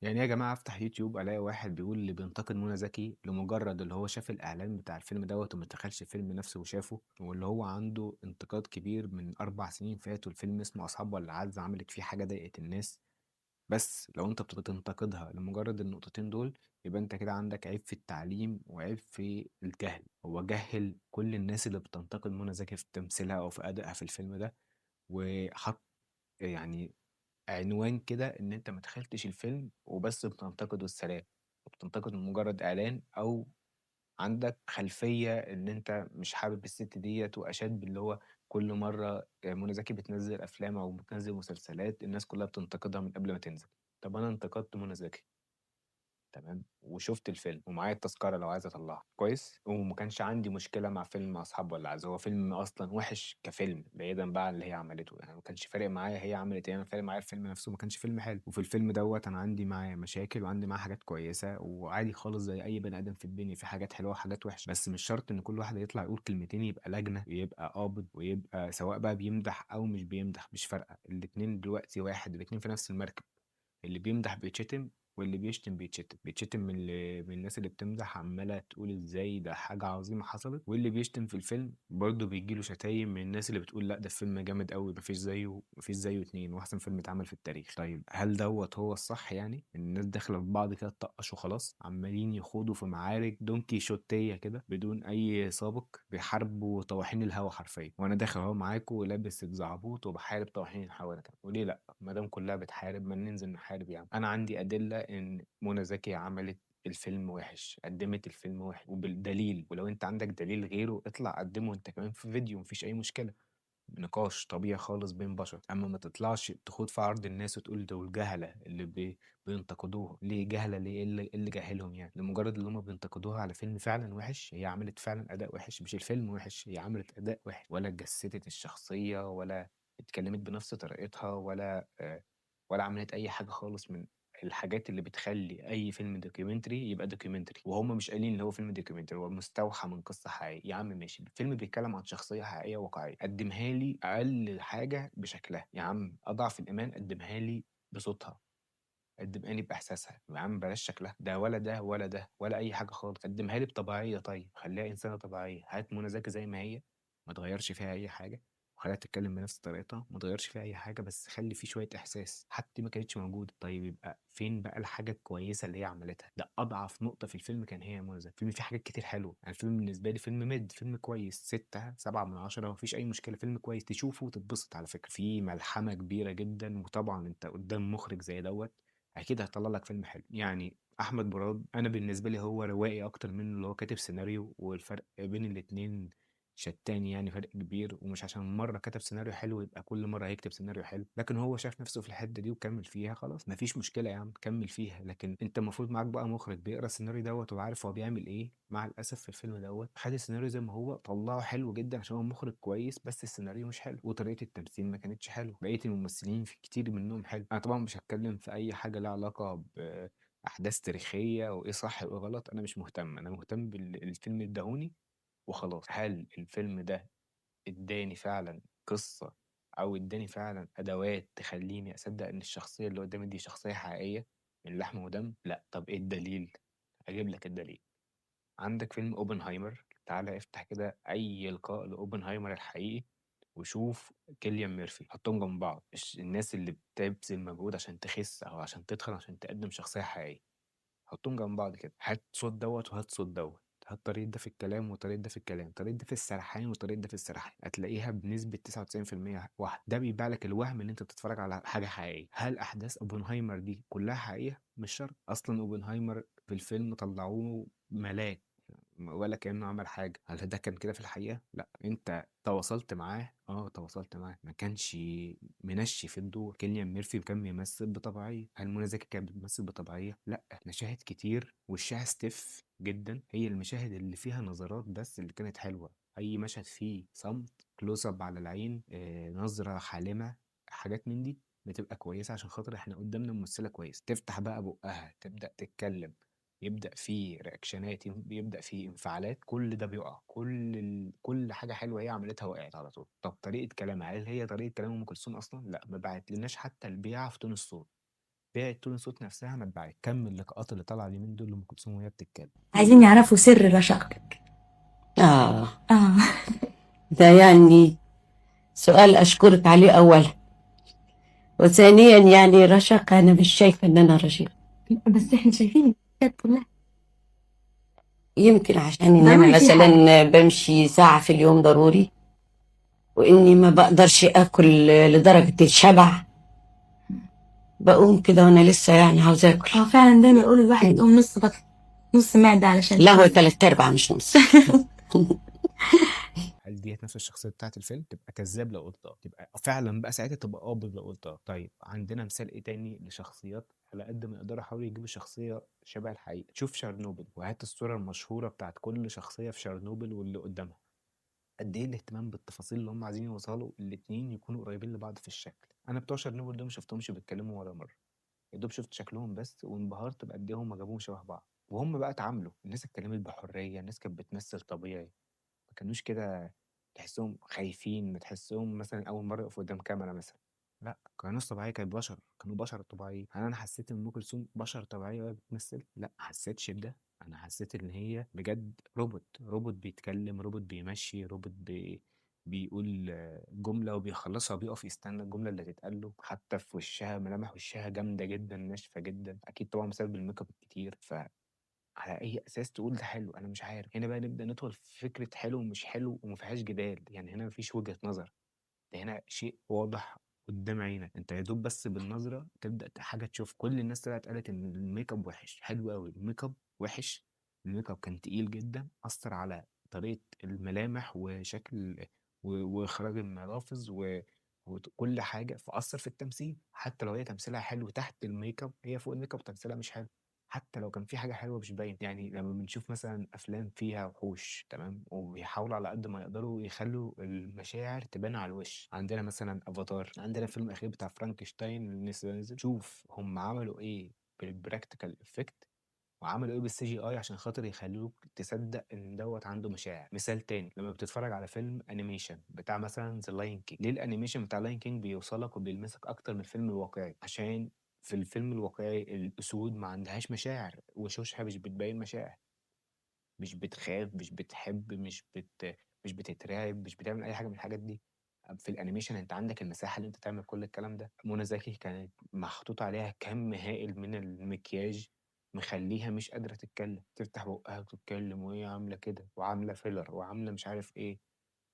يعني إيه يا جماعة أفتح يوتيوب ألاقي واحد بيقول اللي بينتقد منى زكي لمجرد اللي هو شاف الإعلان بتاع الفيلم دوت وما دخلش الفيلم نفسه وشافه، واللي هو عنده انتقاد كبير من 4 سنين فاتوا الفيلم اسمه أصحاب ولا عز عملت فيه حاجة ضايقت الناس. بس لو أنت بتنتقدها لمجرد النقطتين دول يبقى أنت كده عندك عيب في التعليم وعيب في الجهل. هو جهل كل الناس اللي بتنتقد منى زكي في تمثيلها أو في أدائها في الفيلم ده، وحط يعني عنوان كده إن أنت ما دخلتش الفيلم وبس بتنتقده السلام، وبتنتقده لمجرد إعلان، أو عندك خلفية إن أنت مش حابب الست ديّة، وأشاد باللي هو كل مرّة منى زكي بتنزّل أفلام أو بتنزّل مسلسلات الناس كلّها بتنتقدها من قبل ما تنزل. طَب أنا انتقدت منى زكي، تمام، وشُفت الفيلم ومعايا التذكرة لو عايز أطلّعها، كويس، وما كانش عندي مشكلة مع فيلم أصحاب والّا عايز، هو فيلم أصلًا وِحِش كفيلم بعيدًا بقى عن اللي هي عملته، يعني ما كانش فارق معايا هي عملت إيه، أنا فارق معايا الفيلم نفسه ما كانش فيلم حلو، وفي الفيلم دوّة أنا عندي معاه مشاكل وعندي معاه حاجات كويسة، وعادي خالص زي أي بني آدم في الدنيا، في حاجات حلوة وحاجات وِحشة، بس مش شرط إن كل واحد يطلع يقول كلمتين يبقى لجنة، ويبقى قابض، ويبقى سواء بقى بيمدح أو مش بيمدح مش فارقة، الاتنين دلوقتي واحد، الاتنين في نفس المركب. اللي بيمدح بيتشتم واللي بيشتم بيتشتم، بيتشتم من الناس اللي بتمدح عمالة تقول ازاي ده حاجة عظيمة حصلت، واللي بيشتم في الفيلم برضه بيجيله شتايم من الناس اللي بتقول لا ده الفيلم جامد قوي مفيش زيه مفيش زيه اتنين واحسن فيلم اتعمل في التاريخ. طيب هل دوت هو الصح؟ يعني الناس داخلة في بعض كده تطقش وخلاص، عمالين يخوضوا في معارك دونكي شوتية كده بدون أي سابق، بيحاربوا طواحين الهوا حرفيا، وأنا داخل أهو معاكم ولابس الزعبوط وبحارب طواحين الهوا ده كمان، وليه لأ؟ ما دام كلها بتحارب ما ننزل نحارب يعني. انا عندي ادله ان منى زكي عملت الفيلم وحش، قدمت الفيلم وحش وبالدليل، ولو انت عندك دليل غيره اطلع قدمه انت كمان في فيديو مفيش اي مشكله، نقاش طبيعي خالص بين بشر. اما ما تطلعش تخوض في عرض الناس وتقول دول جهله اللي بينتقدوها، ليه جهله؟ ليه إيه اللي جاهلهم يعني؟ لمجرد اللي هم بينتقدوها على فيلم فعلا وحش، هي عملت فعلا اداء وحش، مش الفيلم وحش، هي عملت اداء وحش، ولا جسدت الشخصيه ولا اتكلمت بنفس طريقتها ولا عملت أي حاجة خالص من الحاجات اللي بتخلّي أي فيلم دوكيومنتري يبقى دوكيومنتري، وهُم مش قايلين إن هو فيلم دوكيومنتري، هو مستوحى من قصة حقيقية، يا عم ماشي، الفيلم بيتكلم عن شخصية حقيقية واقعية، قدّمها لي أقل حاجة بشكلها، يا عم أضعف الإيمان قدّمها لي بصوتها، قدّمها لي بإحساسها، يا عم بلاش شكلها، ده ولا ده ولا ده ولا أي حاجة خالص، قدّمها لي بطبيعية طيب، خلّيها إنسانة طبيعية، هات منى زكي زي ما هي، ما تغيّرش فيها أي حاجة، وخلّيها تتكلم بنفس طريقتها، ما تغيّرش فيها أي حاجة، بس خلّي في شوية إحساس، حتى دي ما كانتش موجودة، طيب يبقى فين بقى الحاجة الكويسة اللي هي عملتها؟ ده أضعف نقطة في الفيلم كان هي منى زكي، الفيلم فيه حاجات كتير حلوة، يعني الفيلم بالنسبة لي فيلم mid فيلم كويس، 6، 7 من 10 ما فيش أي مشكلة، فيلم كويس تشوفه وتتبسط على فكرة، فيه ملحمة كبيرة جدًا، وطبعًا أنت قدّام مخرج زي دوّة أكيد هيطلّع لك فيلم حلو، يعني أحمد مراد أنا بالنسبة لي هو روائي أكتر منه اللي هو كاتب سيناريو، والفرق بين الاتنين شتان يعني فرق كبير، ومش عشان مرّة كتب سيناريو حلو يبقى كل مرّة هيكتب سيناريو حلو، لكن هو شاف نفسه في الحتّة دي وكمّل فيها خلاص ما فيش مشكلة يا عم كمّل فيها، لكن أنت المفروض معاك بقى مخرج بيقرا السيناريو دوّة وعارف هو بيعمل إيه، مع الأسف في الفيلم دوّة خد السيناريو زي ما هو طلّعه حلو جدًا عشان هو مخرج كويس، بس السيناريو مش حلو، وطريقة التمثيل ما كانتش حلوة، بقية الممثلين في كتير منّهم حلو، أنا طبعًا مش هاتكلّم في أي حاجة ليها علاقة بأحداث تاريخية وإيه صح وإيه غلط، أنا مش مهتم، أنا مهتم الفيلم ادّاهوني وخلاص، هل الفيلم ده ادّاني فعلًا قصة أو ادّاني فعلًا أدوات تخلّيني أصدّق إن الشخصية اللي قدّامي دي شخصية حقيقية من لحم ودم؟ لأ، طَب إيه الدليل؟ هاجيب لك الدليل، عندك فيلم أوبنهايمر، تعالَ افتح كده أي لقاء لأوبنهايمر الحقيقي وشوف كيليان ميرفي، حُطّهم جنب بعض، الناس اللي بتبذل مجهود عشان تخِس أو عشان تتخن عشان تقدّم شخصية حقيقية. حطهم جنب بعض كده، هات صوت دوّة وهات صوت دوّة، هات طريقة ده في الكلام وطريقة ده في الكلام، طريقة ده في السرحان وطريقة ده في السرحان، هتلاقيها بنسبة 99% واحدة، ده بيبيع لك الوهم إن أنت بتتفرج على حاجة حقيقية. هل أحداث أوبنهايمر دي كلها حقيقية؟ مش شرط، أصلًا أوبنهايمر في الفيلم طلّعوه ملاك. ولا كأنه عمل حاجة، هل ده كان كده في الحقيقة؟ لأ، أنت تواصلت معاه، تواصلت معاه، ما كانش منشّي في الدور، كيليان ميرفي كان بيمثل بطبيعية، هل منى زكي كانت بتمثل بطبيعية؟ لأ، مشاهد كتير وشّها stiff جدًا، هي المشاهد اللي فيها نظرات بس اللي كانت حلوة، أي مشهد فيه صمت close up على العين نظرة حالمة، حاجات من دي بتبقى كويسة عشان خاطر إحنا قدّامنا ممثلة كويسة، تفتح بقى بُقّها تبدأ تتكلم يبدأ في ريأكشنات، بيبدأ في انفعالات، كل ده بيُقع، كل حاجة حلوة هي عملتها وقعت على طول. طب طريقة كلامها، هل هي طريقة كلام أم كلثوم أصلًا؟ لأ، ما باعتلناش حتى البيعة في تون الصوت، بِعِت تون الصوت نفسها ما اتباعت، كم اللقاءات اللي طالعة اليومين دول لأم كلثوم وهي بتتكلم. عايزين يعرفوا سر رشاقتك. آه اه. ده يعني سؤال أشكرك عليه أولا، وثانيا يعني رشاق أنا مش شايفة إن أنا رشيقة. بس احنا شايفين الستات كلها. يمكن عشان إن أنا ضروري في حاجة. مثلا بمشي ساعة في اليوم ضروري، وإني ما بقدرش آكل لدرجة الشبع، بقوم كده وأنا لسه يعني عاوزة آكل. فعلا دايما يقولوا الواحد يقوم نص بطن نص معدة علشان لا هو 3/4 مش نص. هل ديّة نفس الشخصية بتاعة الفيلم؟ تبقى كذاب لو قُلت آه، تبقى فعلًا بقى ساعتها تبقى قابض لو قُلت آه. طيب عندنا مثال إيه تاني لشخصيات على قد ما يقدروا يحاولوا يجيبوا شخصية شبه الحقيقة، شوف شرنوبل وهات الصورة المشهورة بتاعة كل شخصية في شرنوبل واللي قدامها، قد إيه الاهتمام بالتفاصيل اللي هم عايزين يوصلوا الاتنين يكونوا قريبين لبعض في الشكل. أنا بتوع شرنوبل دول ما شُفتهمش بيتكلموا ولا مرة، يا دوب شُفت شكلهم بس وانبهرت بقد إيه هم جابوهم شبه بعض، وهم بقى اتعاملوا، الناس اتكلمت بحرية، الناس كانت بتمثل طبيعي، ما كانوش كده تحسّهم خايفين، تحسّهم مثلًا أول مرّة يقفوا قدّام كاميرا مثلًا، لأ، كانوا ناس طبيعية، كانوا بشر، كانوا بشر طبيعيين. هل أنا حسّيت إن أم كلثوم بشر طبيعية وهي بتمثّل؟ لأ، ما حسّيتش بده، أنا حسّيت إن هي بجد روبوت، روبوت بيتكلّم، روبوت بيمشّي، روبوت بيقول جملة وبيخلّصها وبيقف يستنى الجملة اللي تتقال له، حتى في وشّها ملامح وشّها جامدة جدًا، ناشفة جدًا، أكيد طبعًا بسبب الmakeup الكتير. على أي أساس تقول ده حلو؟ أنا مش عارف. هنا بقى نبدأ ندخل في فكرة حلو ومش حلو وما فيهاش جدال، يعني هنا ما فيش وجهة نظر، ده هنا شيء واضح قدّام عينك، أنت يا دوب بس بالنظرة تبدأ حاجة تشوف كل الناس طلعت قالت إن الmakeup وِحِش، حلو أوي، الmakeup وِحِش، الmakeup كان تقيل جدًا، أثّر على طريقة الملامح وشكل وإخراج الملافظ كل حاجة، فأثّر في التمثيل، حتى لو هي تمثيلها حلو تحت الmakeup هي فوق الmakeup تمثيلها مش حلو. حتى لو كان في حاجة حلوة مش باينة، يعني لمّا بنشوف مثلًا أفلام فيها وحوش تمام، وبيحاولوا على قد ما يقدروا يخلّوا المشاعر تبان على الوش، عندنا مثلًا أفاتار، عندنا الفيلم الأخير بتاع فرانكشتاين اللي لسه نازل، شوف هم عملوا إيه بالpractical effect وعملوا إيه بالCGI عشان خاطر يخلّوك تصدّق إن دوّة عنده مشاعر. مثال تاني، لمّا بتتفرّج على فيلم animation بتاع مثلًا The Lion King، ليه الanimation بتاع Lion King بيوصلك وبيلمسك أكتر من الفيلم الواقعي؟ عشان في الفيلم الواقعي الأسود ما عندهاش مشاعر، وشوشها مش بتبيّن مشاعر، مش بتخاف، مش بتحب، مش بتترعب، مش بتعمل أي حاجة من الحاجات دي. في الأنيميشن أنت عندك المساحة اللي أنت تعمل كل الكلام ده. منى زكي كانت محطوط عليها كَم هائل من المكياج مخلّيها مش قادرة تتكلم، تفتح بُقّها وتتكلم وهي عاملة كده، وعاملة filler وعاملة مش عارف إيه.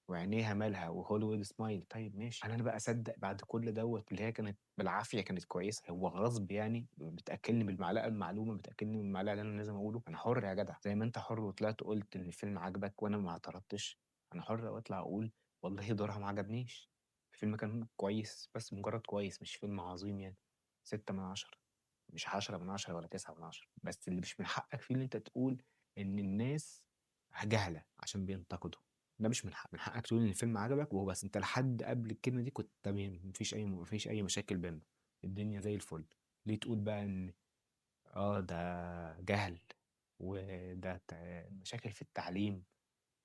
وعينيها مالها وhollywood smile. طيب ماشي، هل أنا بقى أصدّق بعد كل دوّة اللي هي كانت بالعافية كانت كويسة، هو غصب يعني بتأكّلني بالمعلقة المعلومة، بتأكّلني بالمعلقة اللي أنا لازم أقوله؟ أنا حُر يا جدع، زي ما أنت حُر وطلعت قُلت إن الفيلم عجبك وأنا ما اعترضتش، أنا حُر أطلع أقول والله دورها ما عجبنيش، الفيلم كان كويس بس مجرّد كويس مش فيلم عظيم يعني، 6/10 مش 10/10 ولا 9/10. بس اللي مش من حقك فيه إن أنت تقول إن الناس جهلة عشان بينتقدوا. ده مش من حقك تقول إن الفيلم عجبك وبس، أنت لحد قبل الكلمة دي كنت تمام، ما فيش أي مشاكل بيننا، الدنيا زي الفل. ليه تقول بقى إن ده جهل وده مشاكل في التعليم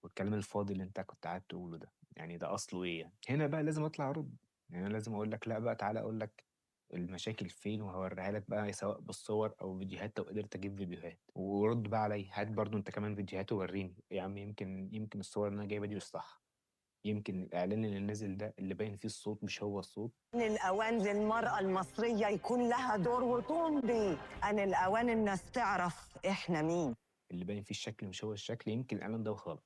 والكلام الفاضي اللي أنت كنت قاعد تقوله ده، يعني ده أصله إيه يعني؟ هنا بقى لازم أطلع أرُد، يعني أنا لازم أقول لك لأ بقى تعالَ أقول لك المشاكل فين وهاورّيها لك بقى سواء بالصور أو فيديوهات لو قدرت أجيب فيديوهات، ورُد بقى عليَّ، هات برضه أنت كمان فيديوهات وورّيني، يا عم يمكن الصور اللي أنا جايبها دي مش صح. يمكن الإعلان اللي نازل ده اللي باين فيه الصوت مش هو الصوت. آن الأوان للمرأة المصرية يكون لها دور وتمضي، آن الأوان الناس تعرف إحنا مين. اللي باين فيه الشكل مش هو الشكل، يمكن الإعلان ده غلط.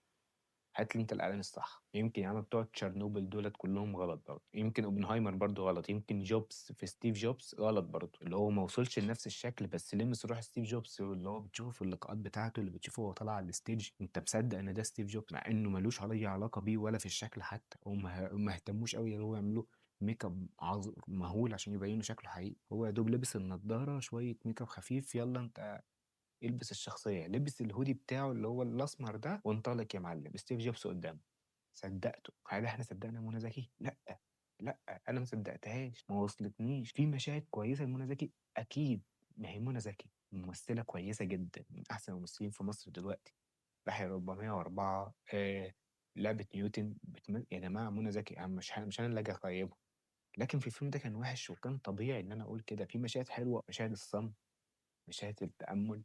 هات لي أنت الإعلان الصح، يمكن يا عم بتوع تشيرنوبل دُولة كلّهم غلط برضه، يمكن أوبنهايمر برضه غلط، يمكن جوبز في ستيف جوبز غلط برضه، اللي هو ما وصلش لنفس الشكل بس لمس روح ستيف جوبز، واللي هو بتشوفه في اللقاءات بتاعته اللي بتشوفه وهو طالع على الstage أنت مصدّق إن ده ستيف جوبز، مع إنه ما لوش أي علاقة بيه ولا في الشكل حتى، وما اهتموش أوي إن هو يعملوا له makeup مهول عشان يبيّنوا شكله حقيقي، هو يا دوب لبس النضارة شوية makeup خفيف يالّا أنت البس الشخصية، لبس الhoodie بتاعه اللي هو الأسمر ده وانطلق يا معلم، ستيف جوبز قدّامه. صدّقته. هل إحنا صدّقنا منى زكي؟ لأ، لأ، أنا ما صدّقتهاش، ما وصلتنيش. في مشاهد كويسة لمنى زكي أكيد، ما هي منى زكي ممثلة كويسة جدًا، من أحسن الممثلين في مصر دلوقتي. تحيا 404 لعبة نيوتن يا جماعة منى زكي أنا مش أنا اللي آجي أقيّمها، لكن في الفيلم ده كان وِحِش وكان طبيعي إن أنا أقول كده، في مشاهد حلوة، مشاهد الصمت، مشاهد التأمُّل،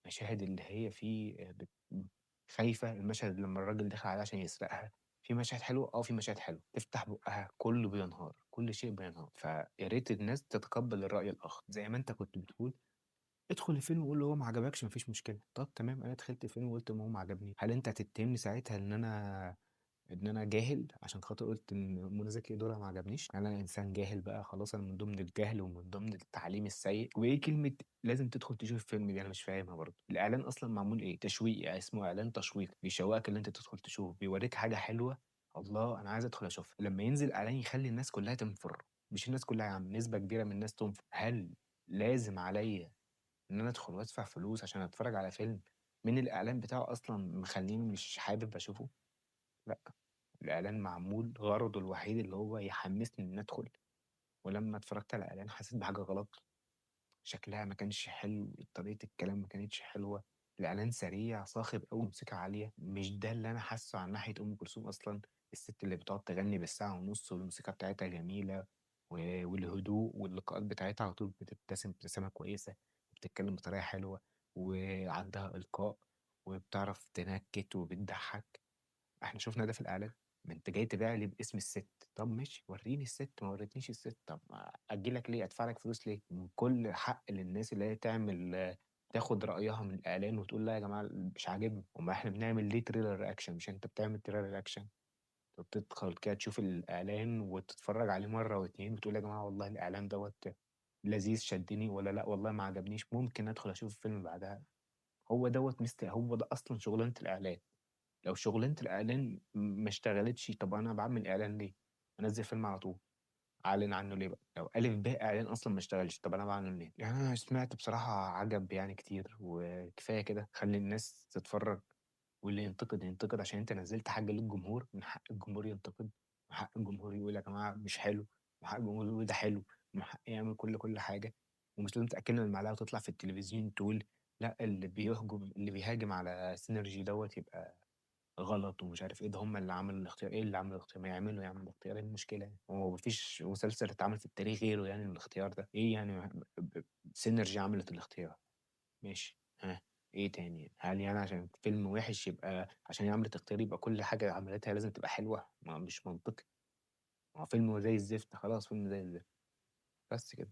مشاهد اللي هي فيه خايفة، المشهد لمّا الراجل دخل عليها عشان يسرقها، في مشاهد حلوة، في مشاهد حلوة، تفتح بُقّها كُلّه بينهار، كل شيء بينهار، فيا ريت الناس تتقبّل الرأي الآخر، زي ما أنت كنت بتقول ادخل الفيلم وقُل له هو ما عجبكش ما فيش مشكلة، طَب تمام أنا دخلت الفيلم وقُلت ما هو ما عجبنيش، هل أنت هتتهمني ساعتها إن أنا جاهل عشان خاطر قُلت إن منى زكي دورها ما عجبنيش؟ هل أنا إنسان جاهل بقى خلاص أنا من ضمن الجهل ومن ضمن التعليم السيء؟ وإيه كلمة لازم تدخل تشوف الفيلم دي أنا مش فاهمها برضه، الإعلان أصلًا معمول إيه؟ تشويقي يعني اسمه إعلان تشويقي، بيشوّقك اللي أنت تدخل تشوف، بيورّيك حاجة حلوة، الله أنا عايز أدخل أشوفها، لمّا ينزل إعلان يخلّي الناس كلّها تنفر، مش الناس كلّها يا عم، نسبة كبيرة من الناس تنفر، هل لازم عليّا إن أنا أدخل وأدفع فلوس عشان أتفرّج على فيلم من الإعلان بتاعه أصلًا مخلّيني مش حابب أشوفه؟ لأ. الإعلان معمول غرضه الوحيد اللي هو يحمّسني إني أدخل، ولمّا اتفرّجت على الإعلان حسّيت بحاجة غلط، شكلها ما كانش حلو، طريقة الكلام ما كانتش حلوة، الإعلان سريع، صاخب أوي، موسيقى عالية، مش ده اللي أنا حاسّه عن ناحية أم كلثوم أصلًا، الست اللي بتقعد تغني بالساعة ونُص والموسيقى بتاعتها جميلة والهدوء واللقاءات بتاعتها على طول بتبتسم ابتسامة كويسة، وبتتكلم بطريقة حلوة، وعندها إلقاء، وبتعرف تنكت وبتضحّك. إحنا شُفنا ده في الإعلان، ما أنت جاي تبيع لي باسم الست، طب ماشي ورّيني الست، ما ورّيتنيش الست، طب ما آجي لك ليه، أدفع لك فلوس ليه؟ كل حق للناس اللي هي تاخد رأيها من الإعلان وتقول لا يا جماعة مش عاجبني، أُمّال إحنا بنعمل ليه trailer reaction مش أنت بتعمل trailer reaction، أنت بتدخل كده تشوف الإعلان وتتفرّج عليه مرّة و2 وتقول يا جماعة والله الإعلان دوّة لذيذ شدّني والّا لأ والله ما عجبنيش، ممكن أدخل أشوف الفيلم بعدها، هو ده أصلًا شُغلانة الإعلان. لو شُغلانة الإعلان ما اشتغلتش، طَب أنا باعمل إعلان ليه؟ أنزّل فيلم على طول، أعلن عنّه ليه بقى؟ لو ألِف ب إعلان أصلًا ما اشتغلش، طَب أنا باعلن ليه؟ يعني أنا سمعت بصراحة عَجَب يعني كتير، وكفاية كده، خلّي الناس تتفرّج، واللي ينتقد ينتقد عشان أنت نزّلت حاجة للجمهور، من حق الجمهور ينتقد، من حق الجمهور يقول يا جماعة مش حلو، من حق الجمهور يقول ده حلو، من حقه يعمل كل حاجة، ومش لازم تأكّلنا المعلقة وتطلع في التلفزيون تقول لأ اللي بيهاجم على سينرجي دوّة يبقى غلط ومش عارف إيه، ده هم اللي عملوا الاختيار، إيه اللي عملوا الاختيار؟ ما يعملوا يا عم الاختيار، إيه المشكلة يعني؟ هو ما فيش مسلسل اتعمل في التاريخ غيره يعني الاختيار ده، إيه يعني سينرجي عملت الاختيار، ماشي، ها، إيه تاني؟ هل يعني عشان فيلم وِحِش يبقى عشان هي عملت اختيار يبقى كل حاجة عملتها لازم تبقى حلوة؟ ما مش منطقي، ما هو فيلم زي الزفت، خلاص فيلم زي الزفت، بس كده.